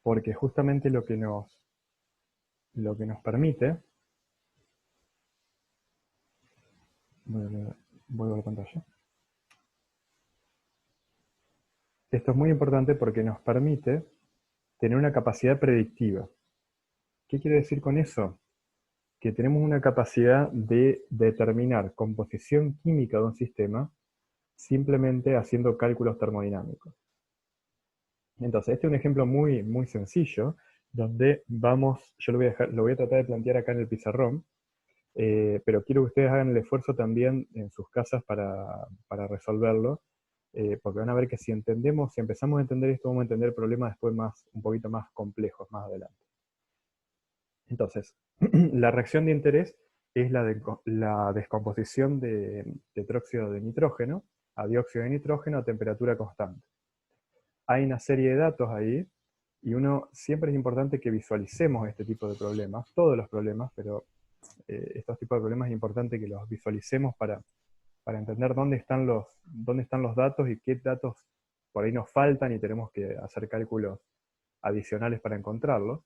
porque justamente lo que nos permite, vuelvo a la pantalla, esto es muy importante porque nos permite tener una capacidad predictiva. ¿Qué quiere decir con eso? Que tenemos una capacidad de determinar composición química de un sistema simplemente haciendo cálculos termodinámicos. Entonces, este es un ejemplo muy, muy sencillo, donde vamos, yo lo voy a tratar de plantear acá en el pizarrón, pero quiero que ustedes hagan el esfuerzo también en sus casas para resolverlo, porque van a ver que si entendemos, si empezamos a entender esto, vamos a entender problemas después un poquito más complejos más adelante. Entonces, la reacción de interés es la descomposición de tetróxido de nitrógeno a dióxido de nitrógeno a temperatura constante. Hay una serie de datos ahí, y siempre es importante que visualicemos este tipo de problemas, todos los problemas, pero estos tipos de problemas es importante que los visualicemos para entender dónde están los datos y qué datos por ahí nos faltan y tenemos que hacer cálculos adicionales para encontrarlos.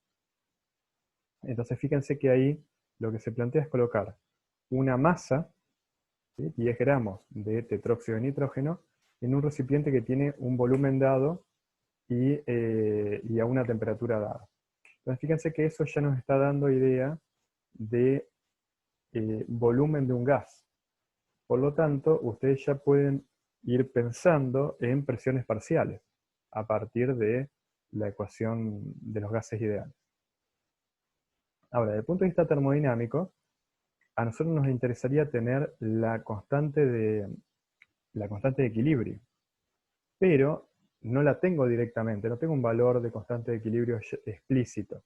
Entonces fíjense que ahí lo que se plantea es colocar una masa, ¿sí?, 10 gramos de tetróxido de nitrógeno, en un recipiente que tiene un volumen dado y a una temperatura dada. Entonces fíjense que eso ya nos está dando idea de volumen de un gas. Por lo tanto, ustedes ya pueden ir pensando en presiones parciales a partir de la ecuación de los gases ideales. Ahora, desde el punto de vista termodinámico, a nosotros nos interesaría tener la constante de equilibrio, pero no la tengo directamente, no tengo un valor de constante de equilibrio explícito.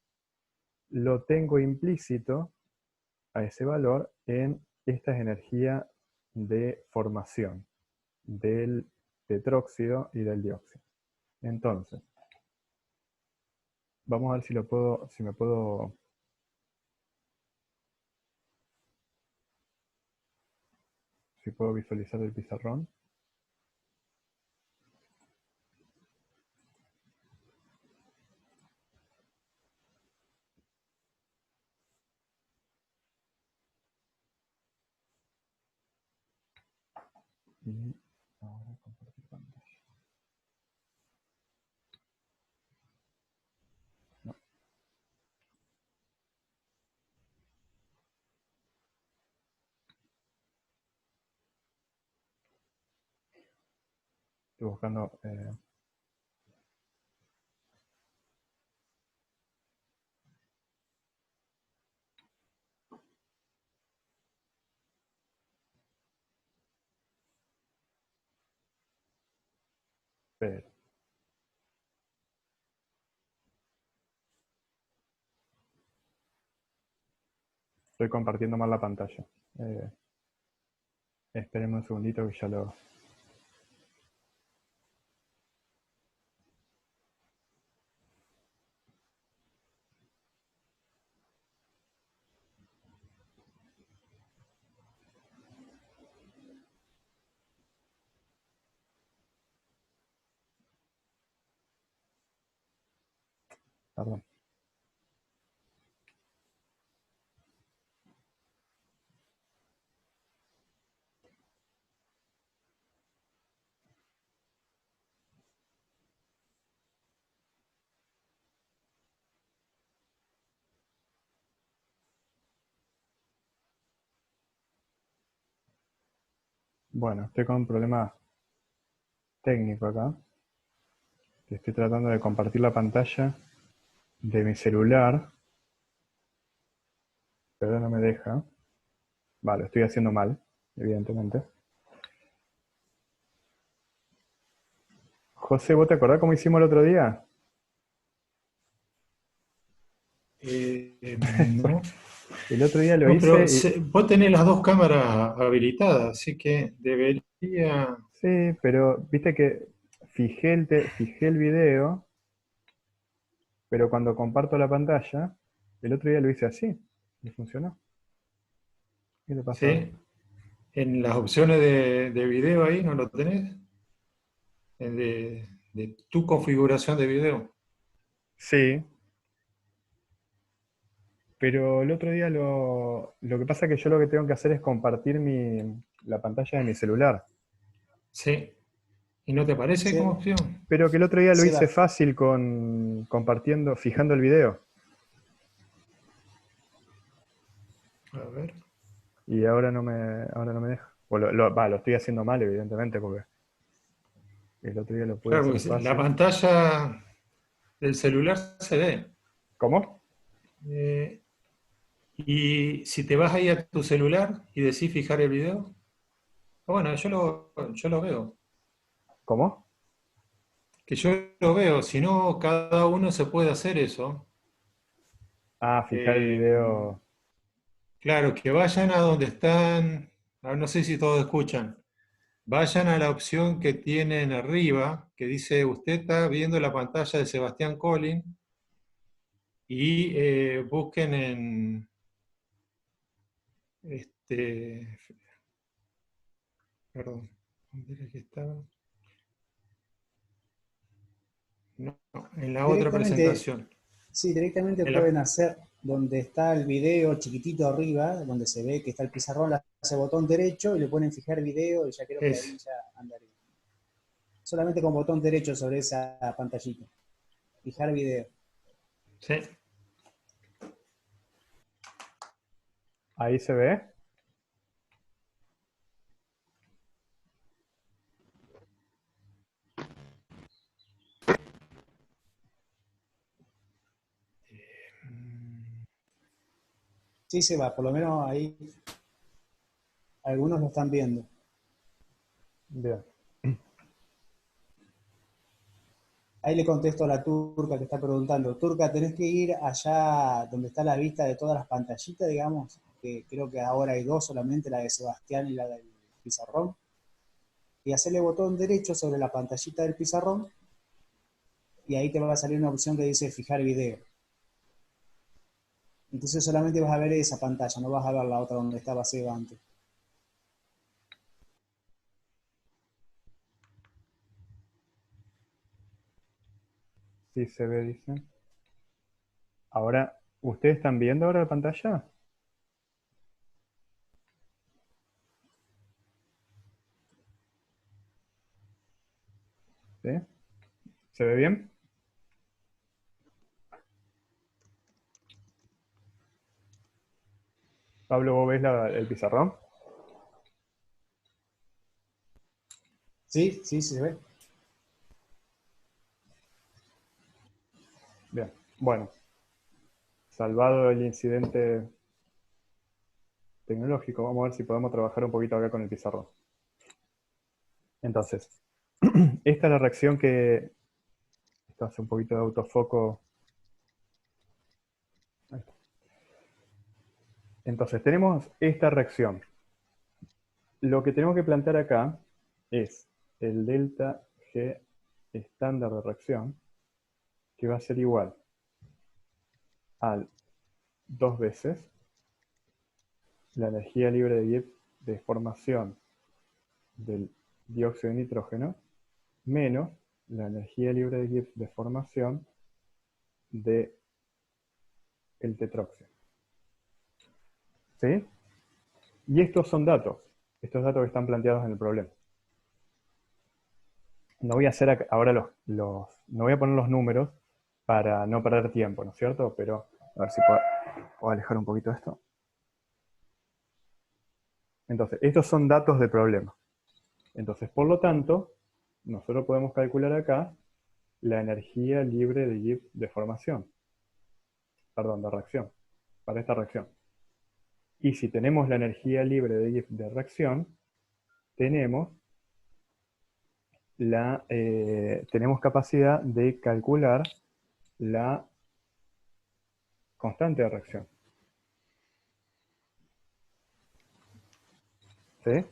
Lo tengo implícito a ese valor en esta energía de formación del tetróxido y del dióxido. Entonces, vamos a ver si me puedo visualizar el pizarrón. Y ahora compartir pantalla. No. Estoy buscando... pero estoy compartiendo mal la pantalla. Esperemos un segundito que ya lo... Perdón. Bueno, estoy con un problema técnico acá. Estoy tratando de compartir la pantalla de mi celular, pero no me deja. Vale, estoy haciendo mal, evidentemente. José, ¿vos te acordás cómo hicimos el otro día? No, El otro día lo no, pero hice y... vos tenés las dos cámaras habilitadas, así que debería... Sí, pero viste que fijé el video, pero cuando comparto la pantalla, el otro día lo hice así, y funcionó. ¿Qué le pasó? Sí, en las opciones de video ahí, ¿no lo tenés? De tu configuración de video. Sí, pero el otro día lo que pasa es que yo lo que tengo que hacer es compartir la pantalla de mi celular. Sí. ¿Y no te parece como Se, opción? Pero que el otro día lo hice Seba, fácil compartiendo, fijando el video. A ver. Y ahora no me deja. O lo estoy haciendo mal, evidentemente, porque el otro día lo pude Claro, hacer porque la fácil. pantalla del celular se ve. ¿Cómo? Eh, y si te vas ahí a tu celular y decís fijar el video, bueno, yo lo veo. ¿Cómo? Que yo lo veo, si no, cada uno se puede hacer eso. Ah, fijar el Eh, video. claro, que vayan a donde están, no sé si todos escuchan, vayan a la opción que tienen arriba, que dice usted está viendo la pantalla de Sebastián Collin y busquen en, este, perdón, ¿dónde era que estaba? No, en la otra directamente, presentación. sí, directamente En la- pueden hacer donde está el video chiquitito arriba, donde se ve que está el pizarrón, le hace botón derecho y le ponen fijar video y ya creo que ahí es, ya andaría. Solamente con botón derecho sobre esa pantallita. Fijar video. sí. Ahí se ve. Sí se va, por lo menos ahí algunos lo están viendo. Bien. Ahí le contesto a la turca que está preguntando, turca, tenés que ir allá donde está la vista de todas las pantallitas, digamos, que creo que ahora hay dos solamente, la de Sebastián y la del pizarrón, y hacerle botón derecho sobre la pantallita del pizarrón, y ahí te va a salir una opción que dice fijar video. Entonces solamente vas a ver esa pantalla, no vas a ver la otra donde estaba Seba antes. Sí se ve, dice. Ahora, ¿ustedes están viendo ahora la pantalla? ¿Sí? ¿Se ve bien? Pablo, ¿vos ves el pizarrón? Sí, sí, sí se ve. Bien. Bueno, salvado el incidente tecnológico, vamos a ver si podemos trabajar un poquito acá con el pizarrón. Entonces, esta es la reacción que... Esto hace un poquito de autofoco. Ahí está. Entonces, tenemos esta reacción. Lo que tenemos que plantear acá es el delta G estándar de reacción, que va a ser igual al dos veces la energía libre de Gibbs de formación del dióxido de nitrógeno menos la energía libre de Gibbs de formación del tetróxido. ¿Sí? Y estos son estos datos que están planteados en el problema. No voy a hacer ahora no voy a poner los números para no perder tiempo, ¿no es cierto? Pero a ver si puedo alejar un poquito esto. Entonces, estos son datos de problema. Entonces, por lo tanto, nosotros podemos calcular acá la energía libre de Gibbs de formación, perdón, de reacción, para esta reacción. Y si tenemos la energía libre de Gibbs de reacción, tenemos tenemos capacidad de calcular la constante de reacción. ¿Sí?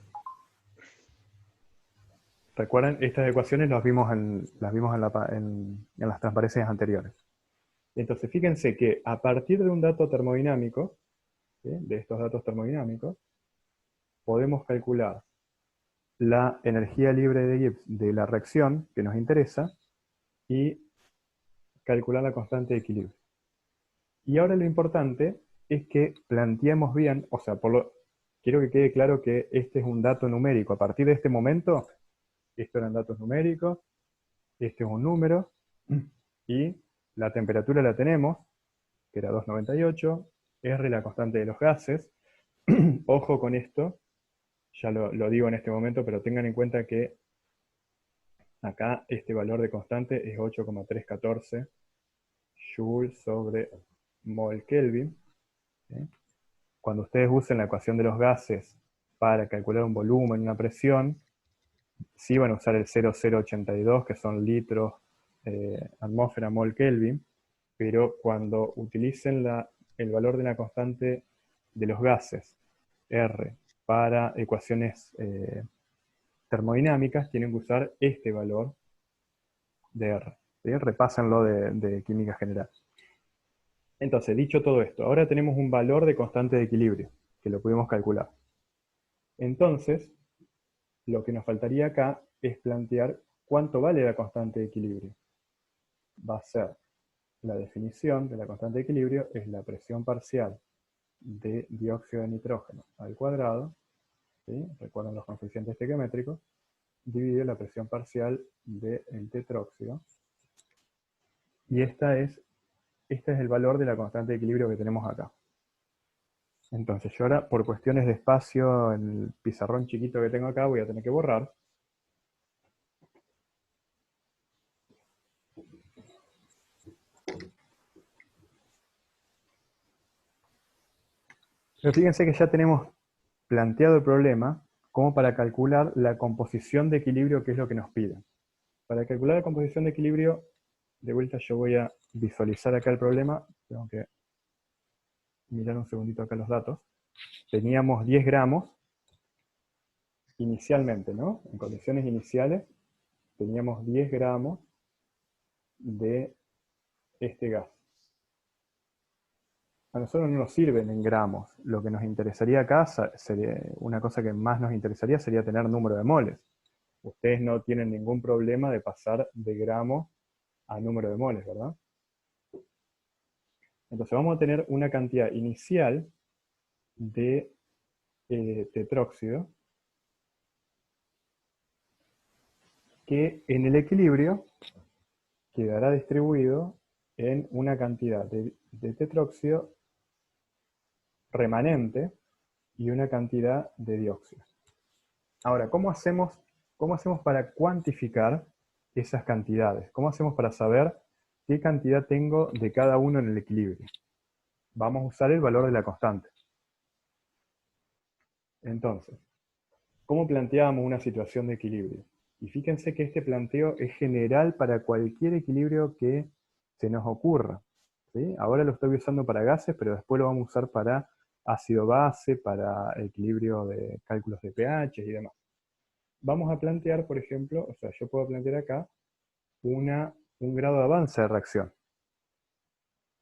Recuerden, estas ecuaciones las vimos en las transparencias anteriores. Entonces, fíjense que a partir de un dato termodinámico, ¿sí?, de estos datos termodinámicos, podemos calcular la energía libre de Gibbs de la reacción que nos interesa y calcular la constante de equilibrio. Y ahora lo importante es que planteemos bien, o sea, quiero que quede claro que este es un dato numérico. A partir de este momento, estos eran datos numéricos, este es un número, y la temperatura la tenemos, que era 298, R la constante de los gases. Ojo con esto, ya lo digo en este momento, pero tengan en cuenta que acá este valor de constante es 8,314 Joule sobre mol Kelvin. ¿Sí? Cuando ustedes usen la ecuación de los gases para calcular un volumen, una presión, sí van a usar el 0082, que son litros atmósfera mol Kelvin, pero cuando utilicen el valor de la constante de los gases, R, para ecuaciones termodinámicas, tienen que usar este valor de R. ¿Sí? Repásenlo de química general. Entonces, dicho todo esto, ahora tenemos un valor de constante de equilibrio, que lo pudimos calcular. Entonces, lo que nos faltaría acá es plantear cuánto vale la constante de equilibrio. Va a ser la definición de la constante de equilibrio, es la presión parcial de dióxido de nitrógeno al cuadrado, ¿sí? Recuerden los coeficientes estequiométricos, dividido la presión parcial del tetróxido. Y este es el valor de la constante de equilibrio que tenemos acá. Entonces yo ahora, por cuestiones de espacio, en el pizarrón chiquito que tengo acá, voy a tener que borrar. Pero fíjense que ya tenemos planteado el problema como para calcular la composición de equilibrio, que es lo que nos piden. Para calcular la composición de equilibrio, de vuelta yo voy a visualizar acá el problema. Tengo que mirar un segundito acá los datos. Teníamos 10 gramos inicialmente, ¿no? En condiciones iniciales teníamos 10 gramos de este gas. A nosotros no nos sirven en gramos. Lo que nos interesaría acá, sería, una cosa que más nos interesaría sería tener número de moles. Ustedes no tienen ningún problema de pasar de gramos a número de moles, ¿verdad? Entonces vamos a tener una cantidad inicial de tetróxido que en el equilibrio quedará distribuido en una cantidad de tetróxido remanente y una cantidad de dióxido. Ahora, ¿cómo hacemos para cuantificar esas cantidades? ¿Cómo hacemos para saber qué cantidad tengo de cada uno en el equilibrio? Vamos a usar el valor de la constante. Entonces, ¿cómo planteamos una situación de equilibrio? Y fíjense que este planteo es general para cualquier equilibrio que se nos ocurra. ¿Sí? Ahora lo estoy usando para gases, pero después lo vamos a usar para ácido-base, para equilibrio de cálculos de pH y demás. Vamos a plantear, por ejemplo, o sea, yo puedo plantear acá un grado de avance de reacción.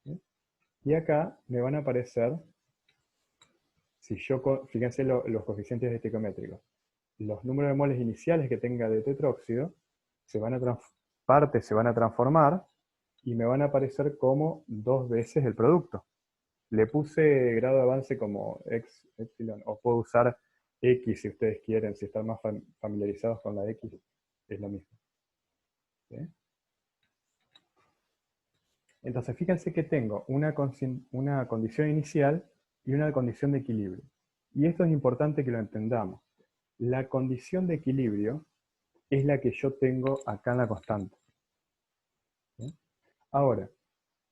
¿Sí? Y acá me van a aparecer, fíjense los coeficientes estequiométricos. Los números de moles iniciales que tenga de tetróxido partes se van a transformar y me van a aparecer como 2 veces el producto. Le puse grado de avance como epsilon, o puedo usar X si ustedes quieren, si están más familiarizados con la X, es lo mismo. ¿Sí? Entonces fíjense que tengo una condición inicial y una condición de equilibrio. Y esto es importante que lo entendamos. La condición de equilibrio es la que yo tengo acá en la constante. ¿Sí? Ahora,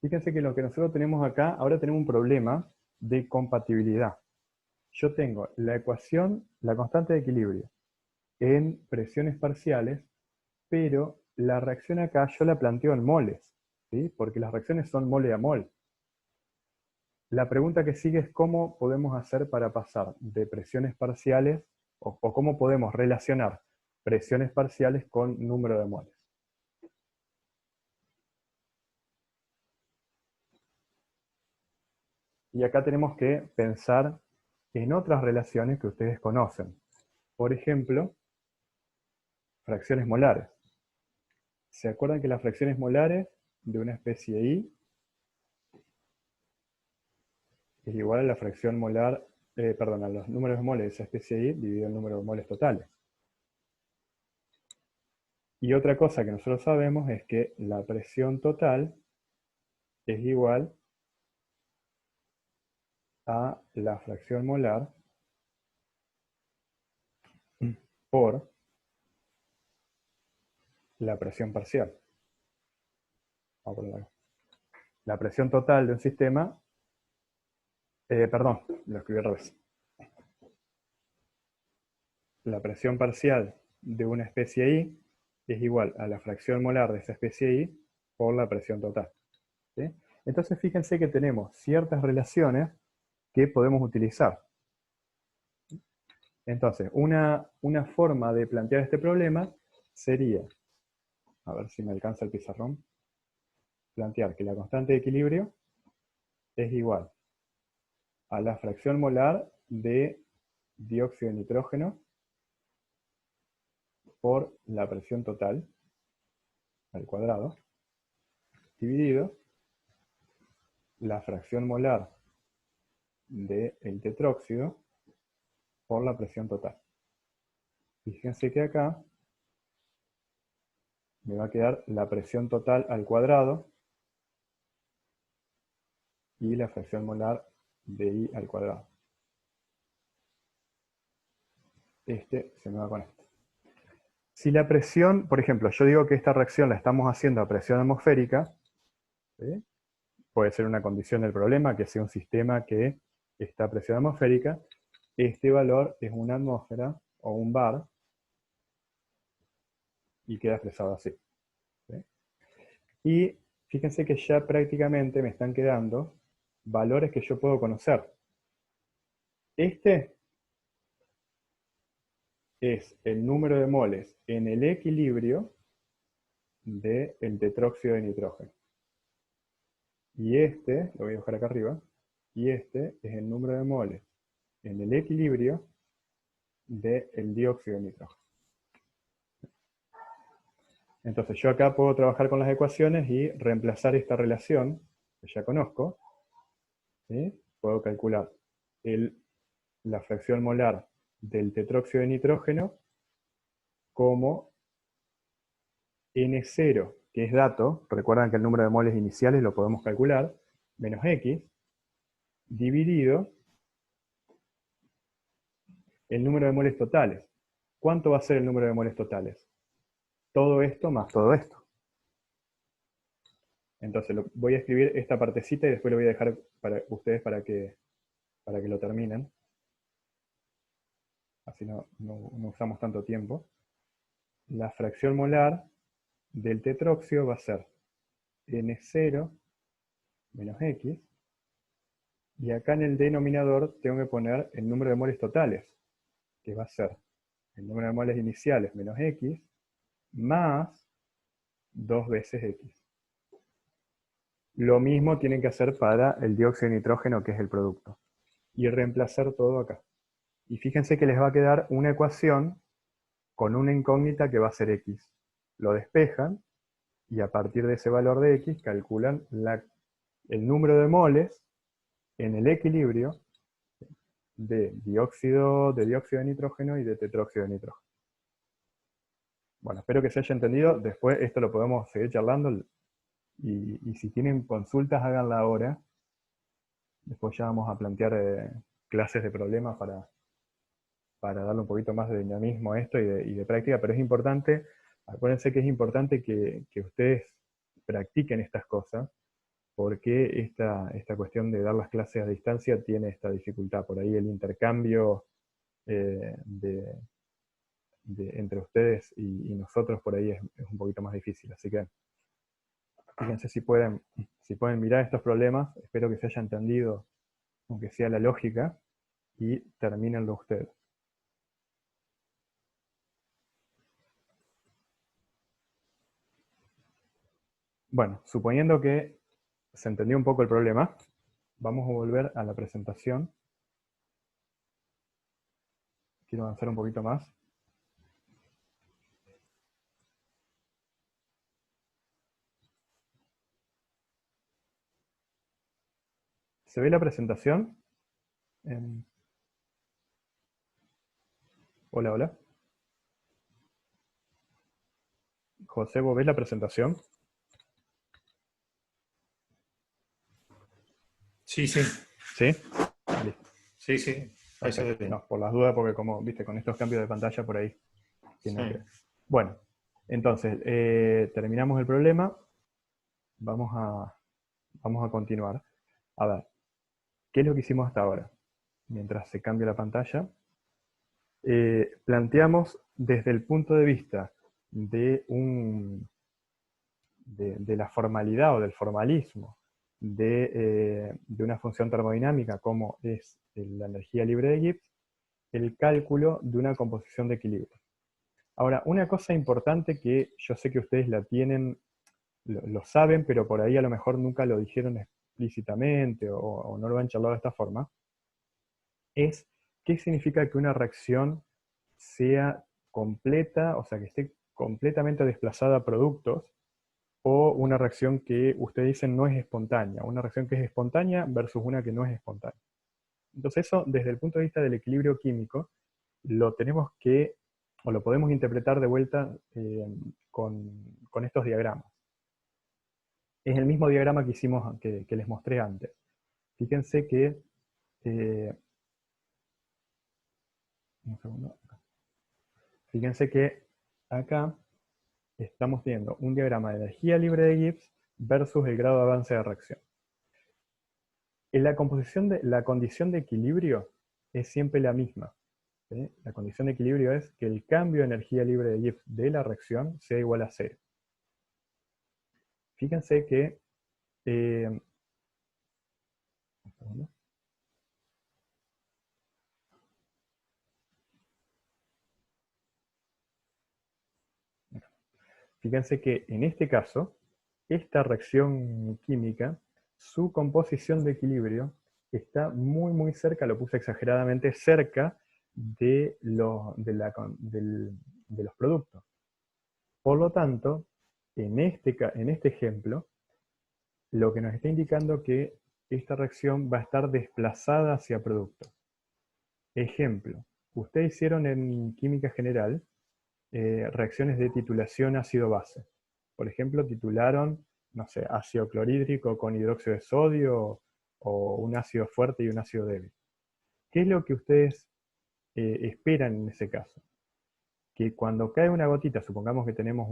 fíjense que lo que nosotros tenemos acá, ahora tenemos un problema de compatibilidad. Yo tengo la ecuación, la constante de equilibrio, en presiones parciales, pero la reacción acá yo la planteo en moles, ¿sí? Porque las reacciones son mole a mol. La pregunta que sigue es cómo podemos hacer para pasar de presiones parciales, o cómo podemos relacionar presiones parciales con número de moles. Y acá tenemos que pensar en otras relaciones que ustedes conocen. Por ejemplo, fracciones molares. ¿Se acuerdan que las fracciones molares de una especie I es igual a la fracción molar, perdón, a los números de moles de esa especie I dividido el número de moles totales. Y otra cosa que nosotros sabemos es que la presión total es igual a la fracción molar por la presión parcial. Vamos a ponerlo acá. La presión total de un sistema, perdón, lo escribí al revés. La presión parcial de una especie I es igual a la fracción molar de esa especie I por la presión total. ¿Sí? Entonces fíjense que tenemos ciertas relaciones que podemos utilizar. Entonces, una forma de plantear este problema sería, a ver si me alcanza el pizarrón, plantear que la constante de equilibrio es igual a la fracción molar de dióxido de nitrógeno por la presión total al cuadrado, dividido la fracción molar del tetróxido por la presión total. Fíjense que acá me va a quedar la presión total al cuadrado y la fracción molar de I al cuadrado. Este se me va con este. Si la presión, por ejemplo, yo digo que esta reacción la estamos haciendo a presión atmosférica, ¿sí? Puede ser una condición del problema, que sea un sistema que está a presión atmosférica. Este valor es una atmósfera o un bar y queda expresado así. ¿Sí? Y fíjense que ya prácticamente me están quedando valores que yo puedo conocer. Este es el número de moles en el equilibrio del tetróxido de nitrógeno. Y este, lo voy a dejar acá arriba, y este es el número de moles en el equilibrio del dióxido de nitrógeno. Entonces yo acá puedo trabajar con las ecuaciones y reemplazar esta relación, que ya conozco, ¿sí? Puedo calcular la fracción molar del tetróxido de nitrógeno como N0, que es dato, recuerdan que el número de moles iniciales lo podemos calcular, menos X, dividido el número de moles totales. ¿Cuánto va a ser el número de moles totales? Todo esto más todo esto. Entonces voy a escribir esta partecita y después lo voy a dejar para ustedes para que lo terminen. Así no usamos tanto tiempo. La fracción molar del tetróxido va a ser N0 menos X. Y acá en el denominador tengo que poner el número de moles totales, que va a ser el número de moles iniciales menos X, más 2 veces X. Lo mismo tienen que hacer para el dióxido de nitrógeno, que es el producto. Y reemplazar todo acá. Y fíjense que les va a quedar una ecuación con una incógnita que va a ser X. Lo despejan y a partir de ese valor de X calculan el número de moles en el equilibrio de dióxido de nitrógeno y de tetróxido de nitrógeno. Bueno, espero que se haya entendido. Después esto lo podemos seguir charlando. Y si tienen consultas, háganla ahora. Después ya vamos a plantear clases de problemas para darle un poquito más de dinamismo a esto y de práctica. Pero es importante, acuérdense que es importante que ustedes practiquen estas cosas, porque esta cuestión de dar las clases a distancia tiene esta dificultad. Por ahí el intercambio entre ustedes y nosotros por ahí es un poquito más difícil. Así que fíjense si pueden mirar estos problemas. Espero que se haya entendido, aunque sea la lógica, y termínenlo ustedes. Bueno, suponiendo que se entendió un poco el problema, vamos a volver a la presentación. Quiero avanzar un poquito más. ¿Se ve la presentación? Hola, hola. José, ¿vos ves la presentación? Sí, sí, ¿Sí? Listo. sí, sí. Ahí se ve Perfecto. bien. No, por las dudas, porque como viste, con estos cambios de pantalla por ahí tiene que Sí. ver. Bueno, entonces, terminamos el problema. Vamos a continuar. A ver, ¿qué es lo que hicimos hasta ahora? Mientras se cambia la pantalla, planteamos desde el punto de vista de, de la formalidad o del formalismo de una función termodinámica como es la energía libre de Gibbs, el cálculo de una composición de equilibrio. Ahora, una cosa importante que yo sé que ustedes la tienen, lo saben, pero por ahí a lo mejor nunca lo dijeron explícitamente o no lo han charlado de esta forma, es qué significa que una reacción sea completa, o sea, que esté completamente desplazada a productos, o una reacción que ustedes dicen no es espontánea, una reacción que es espontánea versus una que no es espontánea. Entonces eso, desde el punto de vista del equilibrio químico, lo tenemos que, o lo podemos interpretar de vuelta con estos diagramas. Es el mismo diagrama que hicimos, que les mostré antes. Fíjense que, un segundo, fíjense que acá estamos teniendo un diagrama de energía libre de Gibbs versus el grado de avance de reacción. En la composición la condición de equilibrio es siempre la misma. ¿Sí? La condición de equilibrio es que el cambio de energía libre de Gibbs de la reacción sea igual a 0. Fíjense que un segundo. Fíjense que en este caso, esta reacción química, su composición de equilibrio está muy muy cerca, lo puse exageradamente cerca de, de los productos. Por lo tanto, en este ejemplo, lo que nos está indicando que esta reacción va a estar desplazada hacia productos. Ejemplo, ustedes hicieron en química general reacciones de titulación ácido-base. Por ejemplo, titularon, no sé, ácido clorhídrico con hidróxido de sodio o un ácido fuerte y un ácido débil. ¿Qué es lo que ustedes esperan en ese caso? Que cuando cae una gotita, supongamos que tenemos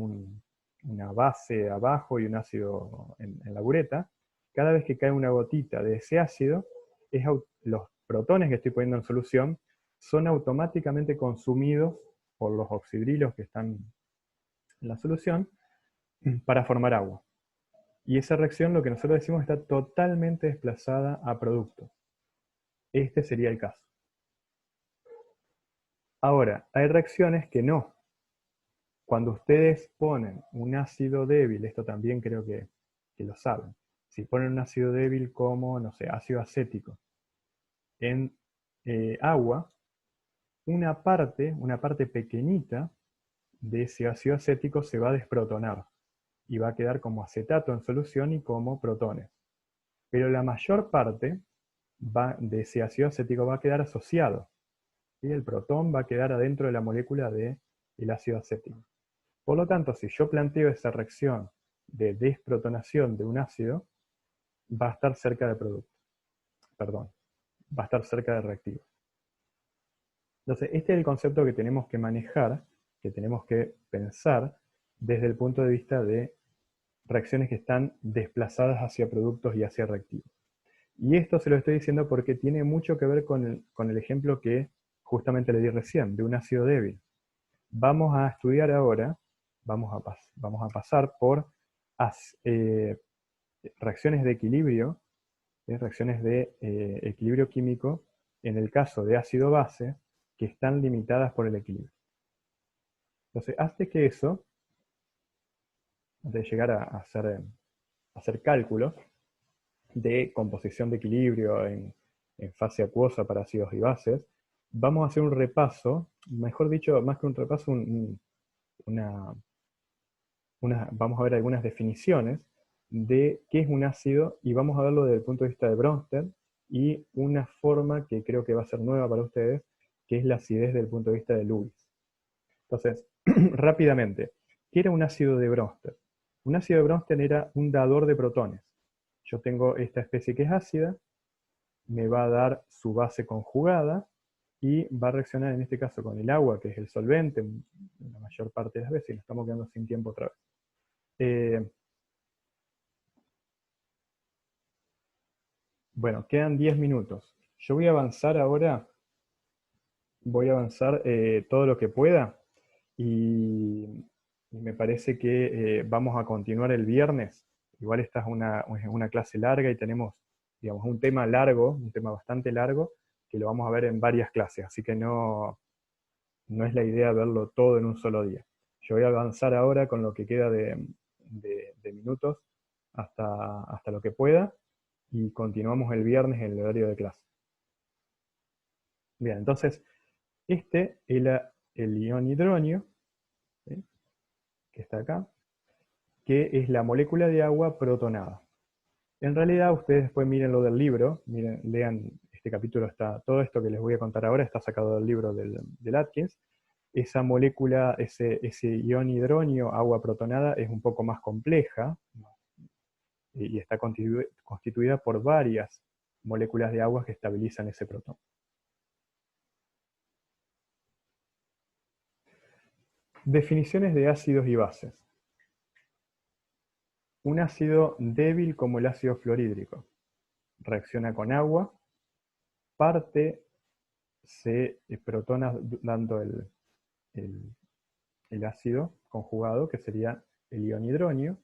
una base abajo y un ácido en la bureta, cada vez que cae una gotita de ese ácido, los protones que estoy poniendo en solución son automáticamente consumidos por los oxidrilos que están en la solución para formar agua. Y esa reacción, lo que nosotros decimos, está totalmente desplazada a productos. Este sería el caso. Ahora, hay reacciones que no. Cuando ustedes ponen un ácido débil, esto también creo que lo saben, si ponen un ácido débil como, no sé, ácido acético, en agua, una parte pequeñita de ese ácido acético se va a desprotonar y va a quedar como acetato en solución y como protones. Pero la mayor parte de ese ácido acético va a quedar asociado. Y el protón va a quedar adentro de la molécula del ácido acético. Por lo tanto, si yo planteo esa reacción de desprotonación de un ácido, va a estar cerca de producto. Perdón, va a estar cerca de reactivo. Entonces, este es el concepto que tenemos que manejar, que tenemos que pensar desde el punto de vista de reacciones que están desplazadas hacia productos y hacia reactivos. Y esto se lo estoy diciendo porque tiene mucho que ver con el ejemplo que justamente le di recién, de un ácido débil. Vamos a estudiar ahora, vamos a pasar por reacciones de equilibrio, reacciones de equilibrio químico, en el caso de ácido-base, que están limitadas por el equilibrio. Entonces, antes que eso, antes de llegar a hacer cálculos de composición de equilibrio en fase acuosa para ácidos y bases, vamos a hacer un repaso, mejor dicho, más que un repaso, vamos a ver algunas definiciones de qué es un ácido y vamos a verlo desde el punto de vista de Bronsted y una forma que creo que va a ser nueva para ustedes, que es la acidez desde el punto de vista de Lewis. Entonces, rápidamente, ¿qué era un ácido de Bronsted? Un ácido de Bronsted era un dador de protones. Yo tengo esta especie que es ácida, me va a dar su base conjugada, y va a reaccionar en este caso con el agua, que es el solvente, la mayor parte de las veces, y nos estamos quedando sin tiempo otra vez. Bueno, quedan 10 minutos. Yo voy a avanzar ahora, todo lo que pueda, y me parece que vamos a continuar el viernes. Igual esta es una clase larga y tenemos, digamos, un tema largo, un tema bastante largo, que lo vamos a ver en varias clases, así que no es la idea verlo todo en un solo día. Yo voy a avanzar ahora con lo que queda de minutos hasta lo que pueda, y continuamos el viernes en el horario de clase. Bien, entonces, el ion hidronio, ¿sí?, que está acá, que es la molécula de agua protonada. En realidad, ustedes después miren lo del libro, miren, lean este capítulo, todo esto que les voy a contar ahora está sacado del libro del Atkins. Esa molécula, ese ion hidronio, agua protonada, es un poco más compleja, ¿no?, y está constituida por varias moléculas de agua que estabilizan ese protón. Definiciones de ácidos y bases. Un ácido débil como el ácido fluorhídrico reacciona con agua, se protona dando el ácido conjugado, que sería el ion hidronio,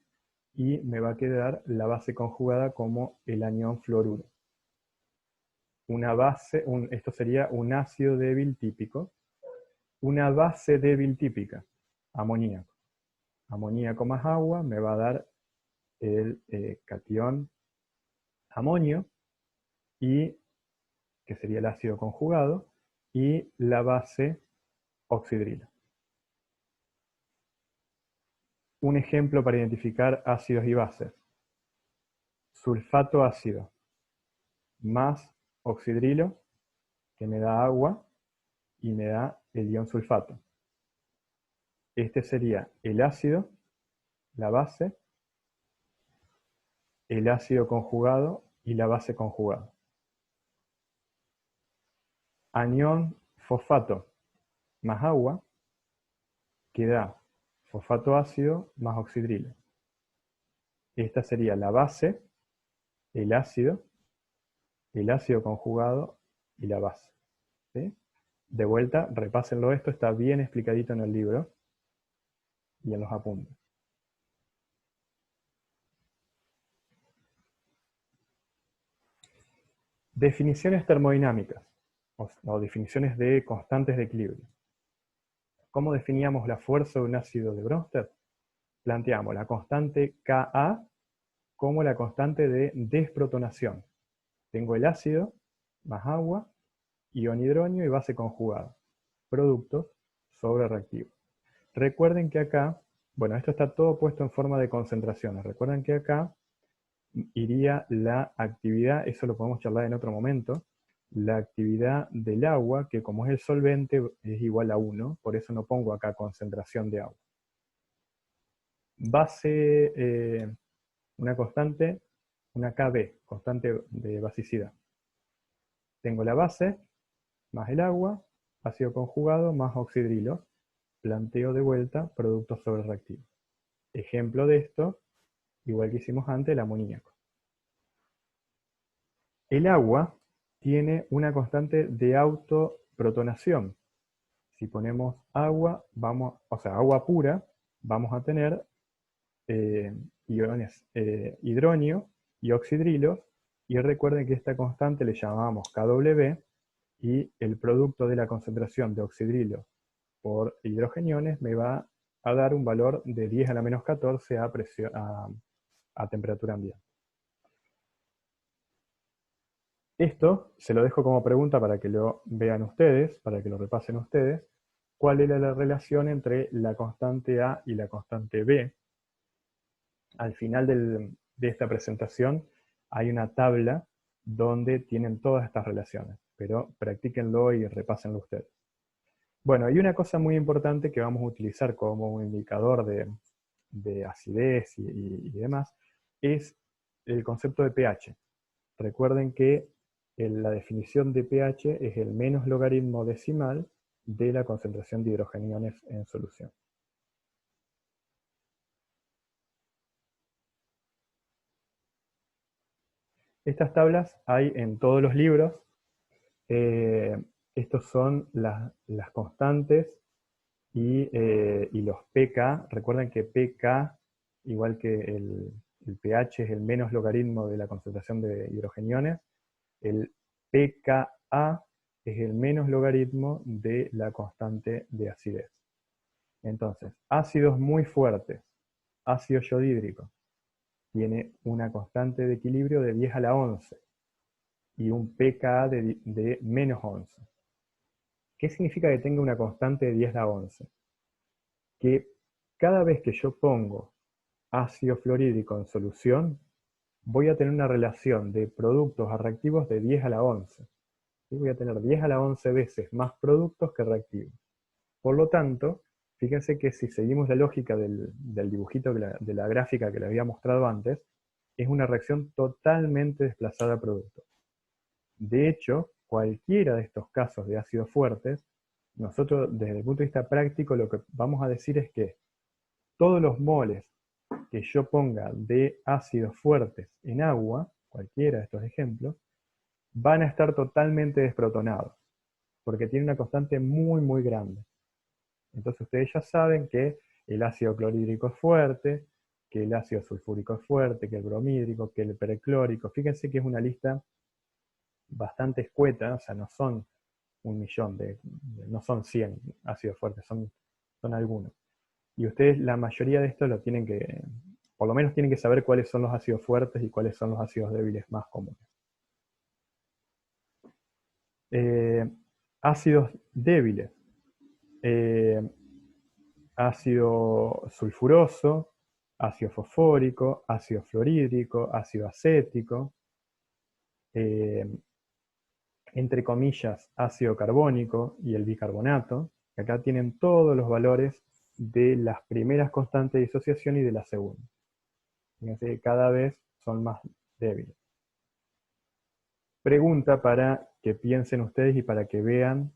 y me va a quedar la base conjugada como el anión fluoruro. Esto sería un ácido débil típico. Una base débil típica, amoníaco. Amoníaco más agua me va a dar el catión amonio, y que sería el ácido conjugado, y la base oxidrilo. Un ejemplo para identificar ácidos y bases: sulfato ácido más oxidrilo, que me da agua y me da el ion sulfato. Este sería el ácido, la base, el ácido conjugado y la base conjugada. Anión fosfato más agua, que da fosfato ácido más oxidrilo. Esta sería la base, el ácido conjugado y la base, ¿sí? De vuelta, repásenlo, esto está bien explicadito en el libro y en los apuntes. Definiciones termodinámicas, o definiciones de constantes de equilibrio. ¿Cómo definíamos la fuerza de un ácido de Bronsted? Planteamos la constante Ka como la constante de desprotonación. Tengo el ácido más agua, ion hidronio y base conjugada. Productos sobre reactivos. Recuerden que acá, bueno, esto está todo puesto en forma de concentraciones. Recuerden que acá iría la actividad, eso lo podemos charlar en otro momento, la actividad del agua, que como es el solvente es igual a 1, por eso no pongo acá concentración de agua. Base, una constante, una Kb, constante de basicidad. Tengo la base, más el agua, ácido conjugado, más oxidrilo. Planteo de vuelta productos sobre reactivos. Ejemplo de esto, igual que hicimos antes, el amoníaco. El agua tiene una constante de autoprotonación. Si ponemos agua, agua pura, vamos a tener iones hidronio y oxidrilos, y recuerden que esta constante le llamamos Kw, y el producto de la concentración de oxidrilo por hidrogeniones me va a dar un valor de 10 a la menos 14 a temperatura ambiente. Esto se lo dejo como pregunta para que lo vean ustedes, para que lo repasen ustedes. ¿Cuál era la relación entre la constante A y la constante B? Al final de esta presentación hay una tabla donde tienen todas estas relaciones, pero practíquenlo y repásenlo ustedes. Bueno, hay una cosa muy importante que vamos a utilizar como un indicador de acidez y demás, es el concepto de pH. Recuerden que la definición de pH es el menos logaritmo decimal de la concentración de hidrogeniones en solución. Estas tablas hay en todos los libros. Estos son las constantes y los pK. Recuerden que pK, igual que el pH es el menos logaritmo de la concentración de hidrogeniones, el pKa es el menos logaritmo de la constante de acidez. Entonces, ácidos muy fuertes, ácido yodhídrico, tiene una constante de equilibrio de 10 a la 11 y un pKa de menos 11. ¿Qué significa que tenga una constante de 10 a la 11? Que cada vez que yo pongo ácido fluorhídrico en solución, voy a tener una relación de productos a reactivos de 10 a la 11. ¿Sí? Voy a tener 10 a la 11 veces más productos que reactivos. Por lo tanto, fíjense que si seguimos la lógica del dibujito de la gráfica que les había mostrado antes, es una reacción totalmente desplazada a productos. De hecho, cualquiera de estos casos de ácidos fuertes, nosotros desde el punto de vista práctico lo que vamos a decir es que todos los moles que yo ponga de ácidos fuertes en agua, cualquiera de estos ejemplos, van a estar totalmente desprotonados, porque tiene una constante muy, muy grande. Entonces ustedes ya saben que el ácido clorhídrico es fuerte, que el ácido sulfúrico es fuerte, que el bromídrico, que el perclórico. Fíjense que es una lista bastante escueta, o sea, no son 1.000.000 no son 100 ácidos fuertes, son algunos. Y ustedes la mayoría de estos lo tienen que, por lo menos tienen que saber cuáles son los ácidos fuertes y cuáles son los ácidos débiles más comunes. Ácidos débiles. Ácido sulfuroso, ácido fosfórico, ácido fluorhídrico, ácido acético, entre comillas, ácido carbónico y el bicarbonato, que acá tienen todos los valores de las primeras constantes de disociación y de la segunda. Fíjense que cada vez son más débiles. Pregunta para que piensen ustedes y para que vean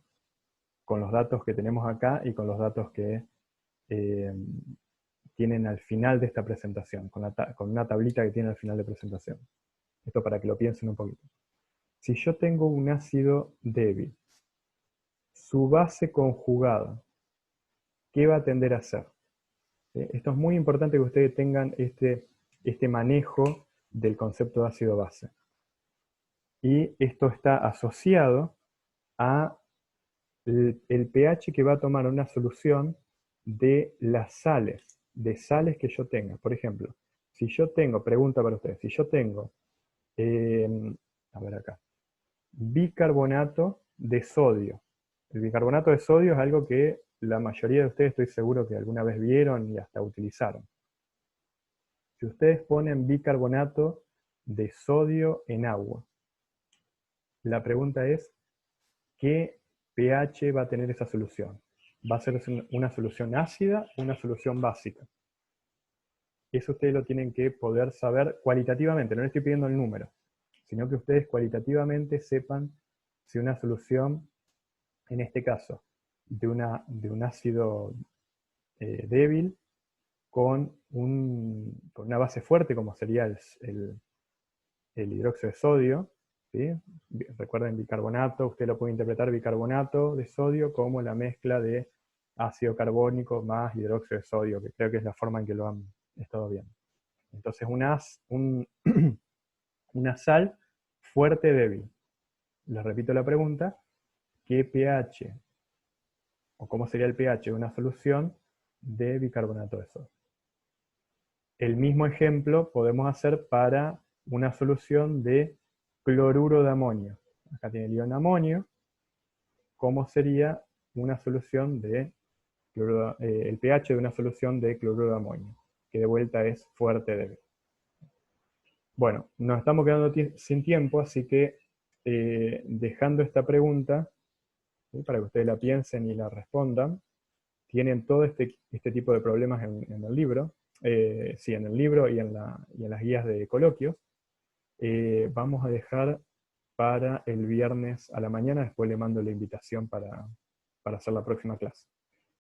con los datos que tenemos acá y con los datos que tienen al final de esta presentación, con una tablita que tiene al final de presentación. Esto para que lo piensen un poquito. Si yo tengo un ácido débil, su base conjugada, ¿qué va a tender a hacer? Esto es muy importante que ustedes tengan este manejo del concepto de ácido base. Y esto está asociado a el pH que va a tomar una solución de las sales, que yo tenga. Por ejemplo, si yo tengo, pregunta para ustedes, si yo tengo, a ver acá, bicarbonato de sodio. El bicarbonato de sodio es algo que la mayoría de ustedes estoy seguro que alguna vez vieron y hasta utilizaron. Si ustedes ponen bicarbonato de sodio en agua, la pregunta es, ¿qué pH va a tener esa solución? ¿Va a ser una solución ácida o una solución básica? Eso ustedes lo tienen que poder saber cualitativamente, no les estoy pidiendo el número, sino que ustedes cualitativamente sepan si una solución, en este caso, de un ácido débil con una base fuerte, como sería el hidróxido de sodio, ¿sí? Recuerden bicarbonato, usted lo puede interpretar bicarbonato de sodio como la mezcla de ácido carbónico más hidróxido de sodio, que creo que es la forma en que lo han estado viendo. Entonces una sal fuerte débil. Les repito la pregunta, ¿qué pH o cómo sería el pH de una solución de bicarbonato de sodio? El mismo ejemplo podemos hacer para una solución de cloruro de amonio. Acá tiene el ion amonio. ¿Cómo sería una solución de el pH de una solución de cloruro de amonio? Que de vuelta es fuerte débil. Bueno, nos estamos quedando sin tiempo, así que dejando esta pregunta, ¿sí? Para que ustedes la piensen y la respondan. Tienen todo este tipo de problemas en el libro, sí, en el libro y en las guías de coloquios. Vamos a dejar para el viernes a la mañana, después le mando la invitación para hacer la próxima clase.